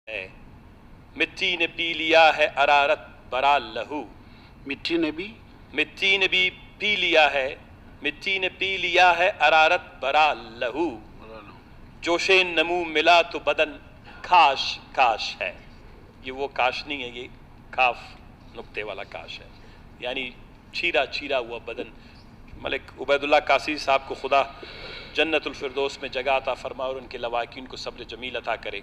ہے، مٹی نے پی لیا ہے ارارت برا لہو، مٹی نے بھی پی لیا ہے، مٹی نے پی لیا ہے ارارت برا لہو، جوش نمو ملا تو بدن کاش کاش ہے۔ یہ وہ کاش نہیں ہے، یہ کاف نقطے والا کاش ہے، یعنی چھیرا چھیرا ہوا بدن۔ ملک عبید اللہ قاسی صاحب کو خدا جنت الفردوس میں جگہ عطا فرمائے اور ان کے لواحقین کو صبر جمیل عطا کرے۔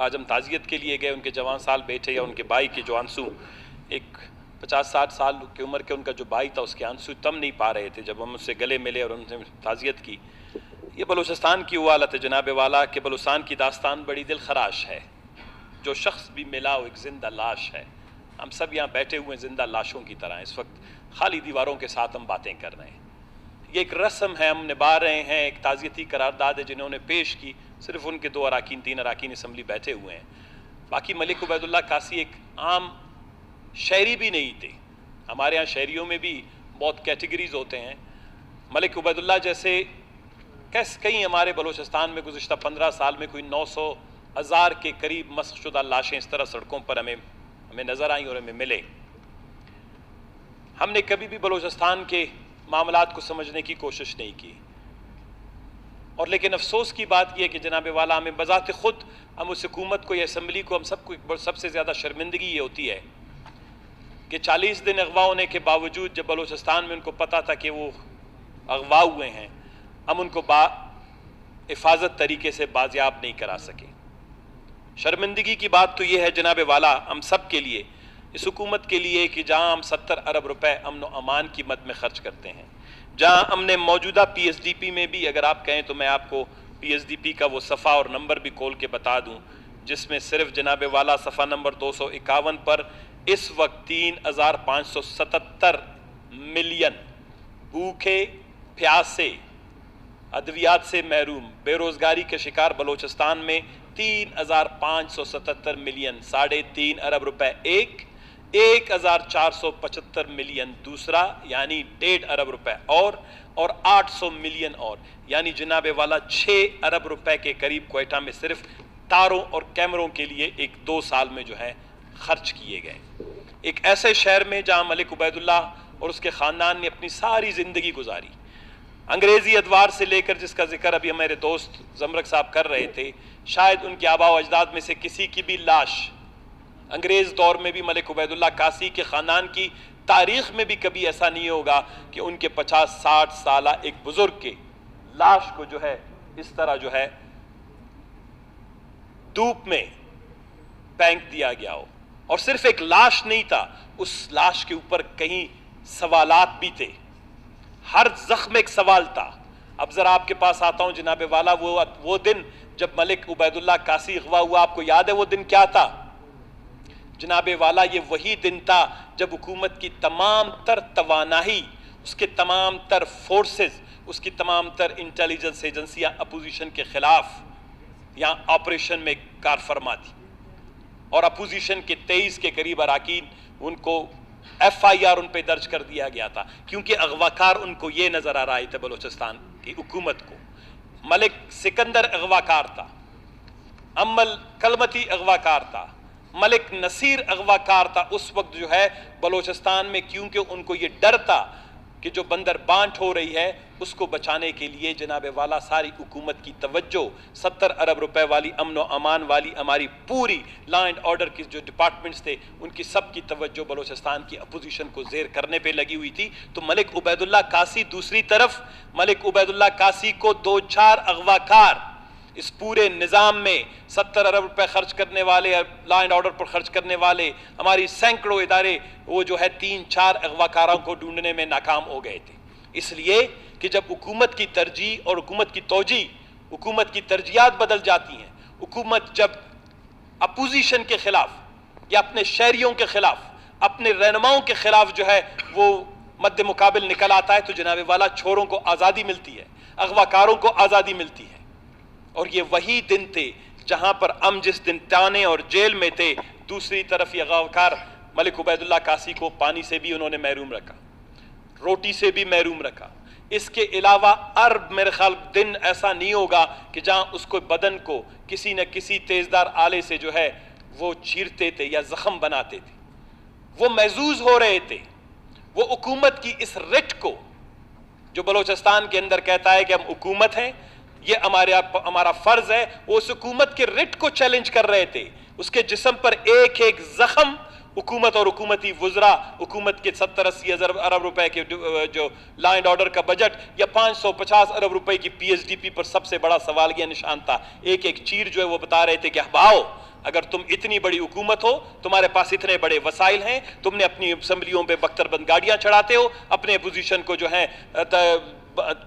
آج ہم تعزیت کے لیے گئے، ان کے جوان سال بیٹے یا ان کے بھائی کے جو آنسو، ایک 50-60 سال کی عمر کے ان کا جو بھائی تھا، اس کے آنسو تم نہیں پا رہے تھے جب ہم اس سے گلے ملے اور ان سے تعزیت کی۔ یہ بلوچستان کی وہ حالت ہے جناب والا کہ بلوچستان کی داستان بڑی دل خراش ہے۔ جو شخص بھی ملا وہ ایک زندہ لاش ہے۔ ہم سب یہاں بیٹھے ہوئے ہیں زندہ لاشوں کی طرح، اس وقت خالی دیواروں کے ساتھ ہم باتیں کر رہے ہیں۔ یہ ایک رسم ہے، ہم نبھا رہے ہیں، ایک تعزیتی قرارداد ہے جنہوں نے پیش کی۔ صرف ان کے 2 اراکین 3 اراکین اسمبلی بیٹھے ہوئے ہیں، باقی ملک عبید اللہ قاسی ایک عام شہری بھی نہیں تھے۔ ہمارے ہاں شہریوں میں بھی بہت کیٹیگریز ہوتے ہیں۔ ملک عبید اللہ جیسے کئی ہمارے بلوچستان میں گزشتہ 15 سال میں کوئی 900,000 کے قریب مسخ شدہ لاشیں اس طرح سڑکوں پر ہمیں نظر آئیں اور ہمیں ملے۔ ہم نے کبھی بھی بلوچستان کے معاملات کو سمجھنے کی کوشش نہیں کی، اور لیکن افسوس کی بات یہ ہے کہ جناب والا ہمیں بذات خود، ہم اس حکومت کو یا اسمبلی کو، ہم سب کو سب سے زیادہ شرمندگی یہ ہوتی ہے کہ 40 دن اغوا ہونے کے باوجود جب بلوچستان میں ان کو پتہ تھا کہ وہ اغوا ہوئے ہیں، ہم ان کو حفاظت طریقے سے بازیاب نہیں کرا سکے۔ شرمندگی کی بات تو یہ ہے جناب والا ہم سب کے لیے، اس حکومت کے لیے، کہ جہاں ہم 70 ارب روپے امن و امان کی مد میں خرچ کرتے ہیں، جہاں ہم نے موجودہ پی ایس ڈی پی میں بھی، اگر آپ کہیں تو میں آپ کو پی ایس ڈی پی کا وہ صفحہ اور نمبر بھی کھول کے بتا دوں، جس میں صرف جناب والا صفحہ نمبر 251 پر اس وقت 3,577 ملین بھوکے پیاسے، ادویات سے محروم، بے روزگاری کے شکار بلوچستان میں 3,577 ملین، 3.5 ارب روپے 1,475 ملین دوسرا، یعنی 1.5 ارب روپے اور 800 ملین اور، یعنی جناب والا 6 ارب روپے کے قریب کوئٹہ میں صرف تاروں اور کیمروں کے لیے 2 سال میں جو ہے خرچ کیے گئے۔ ایک ایسے شہر میں جہاں ملک عبید اللہ اور اس کے خاندان نے اپنی ساری زندگی گزاری، انگریزی ادوار سے لے کر، جس کا ذکر ابھی ہمارے دوست زمرک صاحب کر رہے تھے، شاید ان کے آباء و اجداد میں سے کسی کی بھی لاش انگریز دور میں بھی ملک عبید اللہ قاسی کے خاندان کی تاریخ میں بھی کبھی ایسا نہیں ہوگا کہ ان کے 50-60 سالہ ایک بزرگ کے لاش کو جو ہے اس طرح جو ہے دھوپ میں پھینک دیا گیا ہو۔ اور صرف ایک لاش نہیں تھا، اس لاش کے اوپر کہیں سوالات بھی تھے، ہر زخم ایک سوال تھا۔ اب ذرا آپ کے پاس آتا ہوں جناب والا، وہ دن جب ملک عبید اللہ قاسی اغوا ہوا، آپ کو یاد ہے وہ دن کیا تھا؟ جناب والا یہ وہی دن تھا جب حکومت کی تمام تر توانائی، اس کے تمام تر فورسز، اس کی تمام تر انٹیلیجنس ایجنسیاں اپوزیشن کے خلاف یہاں آپریشن میں کار فرما تھی، اور اپوزیشن کے 23 کے قریب اراکین، ان کو ایف آئی آر ان پہ درج کر دیا گیا تھا، کیونکہ اغواکار ان کو یہ نظر آ رہے تھے بلوچستان کی حکومت کو۔ ملک سکندر اغواکار تھا، امل کلمتی اغواکار تھا، ملک نصیر اغواکار تھا اس وقت جو ہے بلوچستان میں، کیونکہ ان کو یہ ڈر تھا کہ جو بندر بانٹ ہو رہی ہے اس کو بچانے کے لیے جناب والا ساری حکومت کی توجہ 70 ارب روپے والی امن و امان والی ہماری پوری لا اینڈ آرڈر کی جو ڈپارٹمنٹس تھے، ان کی سب کی توجہ بلوچستان کی اپوزیشن کو زیر کرنے پہ لگی ہوئی تھی۔ تو ملک عبید اللہ قاسی دوسری طرف، ملک عبید اللہ قاسی کو 2-4 اغواکار اس پورے نظام میں 70 ارب روپے خرچ کرنے والے، لا اینڈ آرڈر پر خرچ کرنے والے، ہماری سینکڑوں ادارے وہ جو ہے 3-4 اغواکاروں کو ڈھونڈنے میں ناکام ہو گئے تھے۔ اس لیے کہ جب حکومت کی ترجیح اور حکومت کی توجیہ، حکومت کی ترجیحات بدل جاتی ہیں، حکومت جب اپوزیشن کے خلاف یا اپنے شہریوں کے خلاف، اپنے رہنماؤں کے خلاف جو ہے وہ مد مقابل نکل آتا ہے، تو جناب والا چھوروں کو آزادی ملتی ہے، اغواکاروں کو آزادی ملتی ہے۔ اور یہ وہی دن تھے جہاں پر ہم جس دن تانے اور جیل میں تھے، دوسری طرف یہ اغواکار ملک عبید اللہ قاسی کو پانی سے بھی انہوں نے محروم رکھا، روٹی سے بھی محروم رکھا، इसके अलावा अरब मेरे ख्याल दिन ऐसा नहीं होगा कि जहां उसको बदन को किसी न किसी तेजदार आले से जो है वो चीरते थे या जख्म बनाते थे। वो महजूज हो रहे थे। वो हुकूमत की इस रिट को, जो बलोचिस्तान के अंदर कहता है कि हम हुकूमत हैं, ये हमारा फर्ज है, वो उस हुकूमत के रिट को चैलेंज कर रहे थे। उसके जिस्म पर एक एक जख्म हुकूमत और हुकूमती वुज़रा, हुकूमत के 70-80 अरब रुपए के जो लॉ एंड ऑर्डर का बजट या 550 अरब रुपए की PSDP पर सबसे बड़ा सवालिया निशान था। एक एक चीर जो है वो बता रहे थे कि अहबाओ, अगर तुम इतनी बड़ी हुकूमत हो, तुम्हारे पास इतने बड़े वसाइल हैं, तुमने अपनी असम्बलियों पे बख्तरबंद गाड़ियां चढ़ाते हो, अपने अपोजिशन को जो है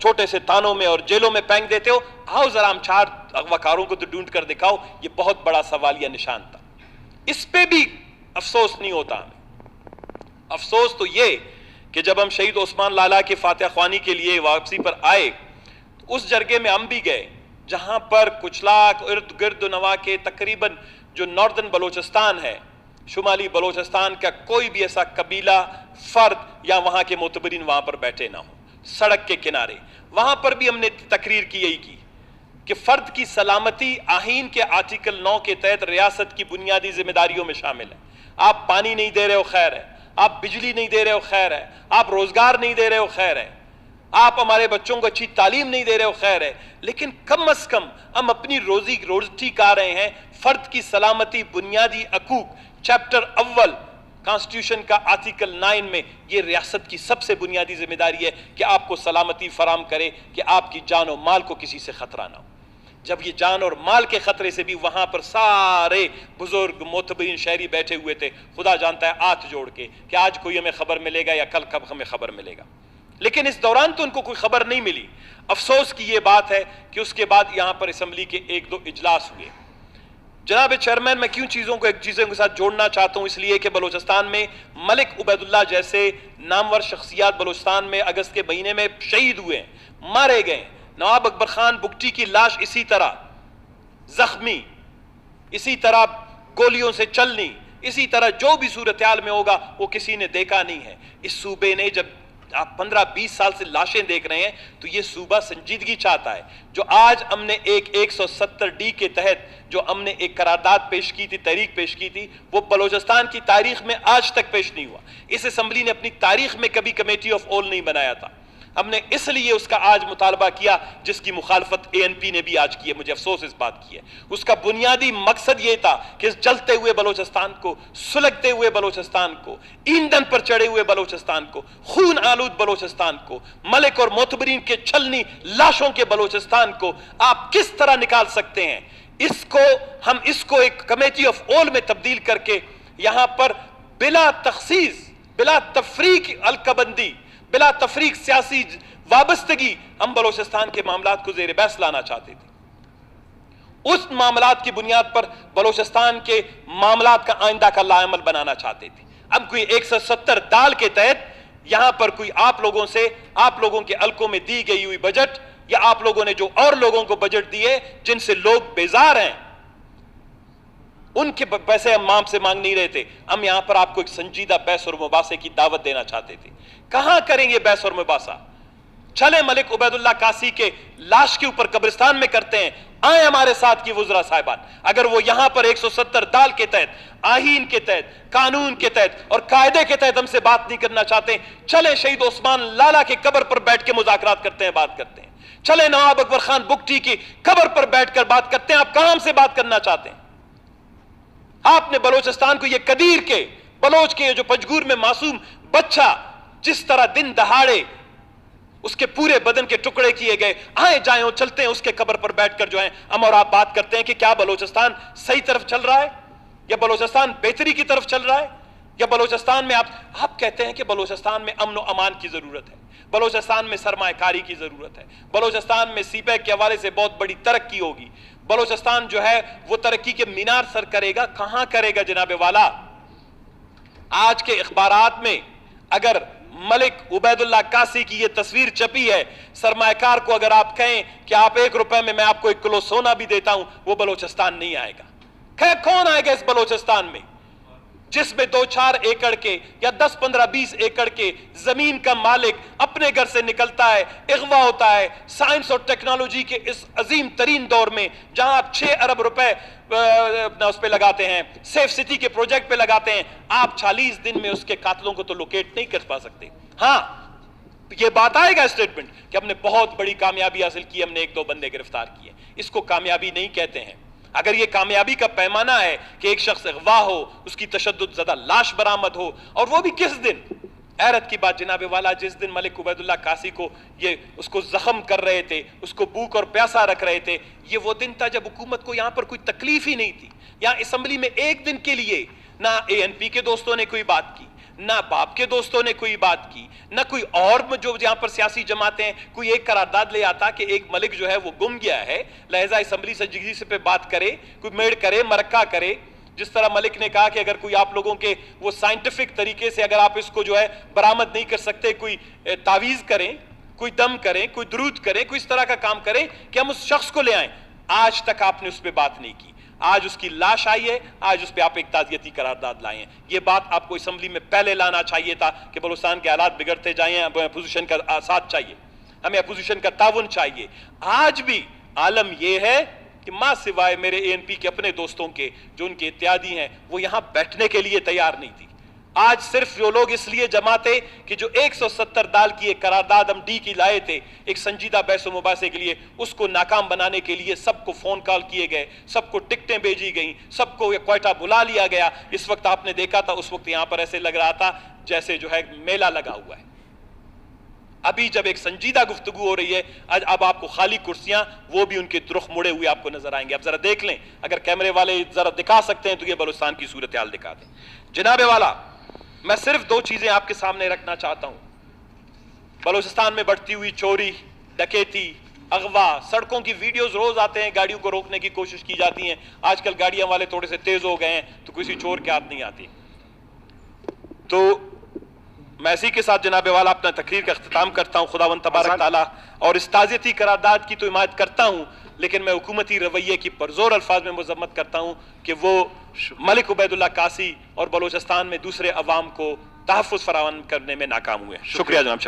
छोटे से तानों में और जेलों में फेंक देते हो, आओ जरा हम 4 अगवाकारों को तो ढूंढ कर दिखाओ। ये बहुत बड़ा सवालिया निशान था। इस पे भी अफसोस नहीं होता हमें। अफसोस तो ये कि जब हम शहीद उस्मान लाला के फातिहा ख्वानी के लिए वापसी पर आए, तो उस जरगे में हम भी गए जहां पर कुचलाक इर्द गिर्द नवा के तकरीबन जो नॉर्दर्न बलोचिस्तान है, शुमाली बलोचिस्तान का कोई भी ऐसा कबीला, फर्द या वहां के मोतबरीन वहां पर बैठे ना हो, सड़क के किनारे। वहां पर भी हमने तकरीर की यही की कि फर्द की सलामती आहीन के आर्टिकल 9 के तहत रियासत की बुनियादी जिम्मेदारियों में शामिल है। आप पानी नहीं दे रहे हो, खैर है। आप बिजली नहीं दे रहे हो, खैर है। आप रोजगार नहीं दे रहे हो, खैर है। आप हमारे बच्चों को अच्छी तालीम नहीं दे रहे हो, खैर है। लेकिन कम अज कम हम अपनी रोजी खा रहे हैं। फर्द की सलामती बुनियादी हकूक, चैप्टर अव्वल कॉन्स्टिट्यूशन का आर्टिकल 9 में यह रियासत की सबसे बुनियादी जिम्मेदारी है कि आपको सलामती फराम करे कि आपकी जान और माल को किसी से खतरा ना हो। जब ये जान और माल के खतरे से भी वहां पर सारे बुजुर्ग मोतबरीन शहरी बैठे हुए थे, खुदा जानता है हाथ जोड़ के कि आज कोई हमें खबर मिलेगा या कल कब हमें खबर मिलेगा। लेकिन इस दौरान तो उनको कोई खबर नहीं मिली। अफसोस की ये बात है कि उसके बाद यहां पर असम्बली के 1-2 इजलास हुए। जनाब चेयरमैन, मैं क्यों चीज़ों के साथ जोड़ना चाहता हूं, इसलिए कि बलूचिस्तान में मलिक उबैदुल्लाह जैसे नामवर शख्सियात बलूचिस्तान में अगस्त के महीने में शहीद हुए, मारे गए। नवाब अकबर खान बुगटी की लाश इसी तरह जख्मी, इसी तरह गोलियों से चलनी, इसी तरह जो भी सूरत हाल में होगा वो किसी ने देखा नहीं है। इस सूबे ने, जब आप 15-20 साल से लाशें देख रहे हैं, तो ये सूबा संजीदगी चाहता है। जो आज हमने एक 170D के तहत जो हमने एक करारदाद पेश की थी, तहरीक पेश की थी, वो बलूचिस्तान की तारीख में आज तक पेश नहीं हुआ। इस असम्बली ने अपनी तारीख में कभी कमेटी ऑफ ऑल नहीं बनाया था। हमने इसलिए उसका आज मुतालबा किया, जिसकी मुखालफत ANP ने भी आज की है। मुझे अफसोस इस बात की है। उसका बुनियादी मकसद ये था कि जलते हुए बलूचिस्तान को, सुलगते हुए बलूचिस्तान को, ईंधन पर चढ़े हुए बलूचिस्तान को, खून आलूद बलूचिस्तान को, मलिक और मोतबरीन के छलनी लाशों के बलूचिस्तान को आप किस तरह निकाल सकते हैं। इसको एक कमेटी ऑफ ऑल में तब्दील करके यहां पर बिला तखसीस, बिला तफरीक अलकबंदी, बिला तफरीक सियासी वाबस्तगी हम बलूचिस्तान के मामलात को ज़ेर बहस लाना चाहते थे। उस मामलात की बुनियाद पर बलूचिस्तान के मामलात का आइंदा का लाअमल बनाना चाहते थे। अब कोई 170 दाल के तहत यहां पर कोई आप लोगों के हल्कों में दी गई हुई बजट, या आप लोगों ने जो और लोगों को बजट दिए जिनसे लोग बेजार हैं, उनके पैसे हम माम से मांग नहीं रहे थे। हम यहां पर आपको एक संजीदा बहस और मुबासे की दावत देना चाहते थे। कहां करेंगे बहस और मुबासा? चले मलिक उबैदुल्लाह कासी के लाश के ऊपर कब्रिस्तान में करते हैं। आए हमारे साथ की वुज़रा साहिबान, अगर वो यहां पर 170 दाल के तहत, आहीन के तहत, कानून के तहत और कायदे के तहत हमसे बात नहीं करना चाहते, चले शहीद उस्मान लाला के कब्र पर बैठ के मुज़ाकरात करते हैं, बात करते हैं। चले नवाब अकबर खान बुगटी की कब्र पर बैठकर बात करते हैं। आप कहां हमसे बात करना चाहते हैं? आपने बलूचिस्तान को, ये कदीर के बलोच के जो पंजगूर में मासूम बच्चा जिस तरह दिन दहाड़े उसके पूरे बदन के टुकड़े किए गए, आए जाए और चलते हैं उसके कब्र पर बैठकर जो है हम और आप बात करते हैं कि क्या बलूचिस्तान सही तरफ चल रहा है, या बलूचिस्तान बेहतरी की तरफ चल रहा है, या बलूचिस्तान में आप कहते हैं कि बलूचिस्तान में अमन और अमान की जरूरत है, बलूचिस्तान में सरमायाकारी की जरूरत है, बलूचिस्तान में सीपैक के हवाले से बहुत बड़ी तरक्की होगी, बलूचिस्तान जो है वो तरक्की के मीनार सर करेगा। कहां करेगा जनाबे वाला? आज के अखबारात में अगर मलिक उबैदुल्लाह कासी की ये तस्वीर छपी है, सरमायाकार को अगर आप कहें कि आप 1 रुपए में मैं आपको 1 किलो सोना भी देता हूं, वो बलूचिस्तान नहीं आएगा। कौन आएगा इस बलूचिस्तान में? जिस में 2-4 एकड़ के या 10-15-20 एकड़ के जमीन का मालिक अपने घर से निकलता है, अगवा होता है, साइंस और टेक्नोलॉजी के इस अजीम तरीन दौर में जहां आप 6 अरब रुपए उस पे लगाते हैं, सेफ सिटी के प्रोजेक्ट पे लगाते हैं, आप 40 दिन में उसके कातलों को तो लोकेट नहीं कर पा सकते। हाँ, ये बात आएगा स्टेटमेंट कि हमने बहुत बड़ी कामयाबी हासिल की, हमने 1-2 बंदे गिरफ्तार किए। इसको कामयाबी नहीं कहते हैं। अगर ये कामयाबी का पैमाना है कि एक शख्स अगवा हो, उसकी तशद्दुद ज़दा लाश बरामद हो, और वो भी किस दिन, हैरत की बात जनाब वाला, जिस दिन मलिक उबैदुल्लाह कासी को ये उसको जख्म कर रहे थे, उसको भूख और प्यासा रख रहे थे, ये वो दिन था जब हुकूमत को यहां पर कोई तकलीफ ही नहीं थी। यहां असेंबली में एक दिन के लिए ना ANP के दोस्तों ने कोई बात की, ना बाप के दोस्तों ने कोई बात की, ना कोई और जो यहां पर सियासी जमातें हैं कोई एक करारदाद ले आता कि एक मलिक जो है वो गुम गया है, लिहाजा असेंबली से जिगरी से पे बात करे, कोई मेड़ करे, मरक्का करे। जिस तरह मलिक ने कहा कि अगर कोई आप लोगों के वो साइंटिफिक तरीके से अगर आप इसको जो है बरामद नहीं कर सकते, कोई तावीज करें, कोई दम करें, कोई दुरूद करें, कोई इस तरह का काम करें कि हम उस शख्स को ले आए। आज तक आपने उस पर बात नहीं की। आज उसकी लाश आई है, आज उस पर आप एक ताज़ियती करारदाद लाए हैं। ये बात आपको असेंबली में पहले लाना चाहिए था कि बलूचिस्तान के हालात बिगड़ते जाएं, हमें अपोजिशन का साथ चाहिए, हमें अपोजिशन का ताउन चाहिए। आज भी आलम यह है कि मां सिवाय मेरे ANP के अपने दोस्तों के जो उनके इत्यादी हैं, वो यहां बैठने के लिए तैयार नहीं थी। आज सिर्फ जो लोग इसलिए जमाते कि जो 170 दाल की एक करारदाद हम D की लाए थे एक संजीदा बहस व मुबासे के लिए, उसको नाकाम बनाने के लिए सबको फोन कॉल किए गए, सबको टिकटें भेजी गई, सबको क्वेटा बुला लिया गया। इस वक्त आपने देखा था, उस वक्त यहां पर ऐसे लग रहा था जैसे जो है मेला लगा हुआ है। अभी जब एक संजीदा गुफ्तगू हो रही है, आज अब आपको खाली कुर्सियां, वो भी उनके रुख मुड़े हुए आपको नजर आएंगे। अब जरा देख लें, अगर कैमरे वाले जरा दिखा सकते हैं तो ये बलूचिस्तान की सूरत हाल दिखा दें। जनाबे वाला, मैं सिर्फ 2 चीजें आपके सामने रखना चाहता हूं। बलूचिस्तान में बढ़ती हुई चोरी, डकैती, अगवा, सड़कों की वीडियोस रोज आते हैं, गाड़ियों को रोकने की कोशिश की जाती है। आजकल गाड़ियां वाले थोड़े से तेज हो गए हैं तो किसी चोर के हाथ नहीं आती। तो मैं इसी के साथ जनाबे वाला अपना तकरीर का इख्तिताम करता हूं। खुदावंद तबारक ताला और इस ताज़ियती करारदाद की तो हिमायत करता हूं, लेकिन मैं हुकूमती रवैये की परजोर अल्फाज में मजम्मत करता हूं कि वो मलिक उबैदुल्लाह कासी और बलूचिस्तान में दूसरे अवाम को तहफ़्फ़ुज़ फराहम करने में नाकाम हुए। शुक्रिया जनाब।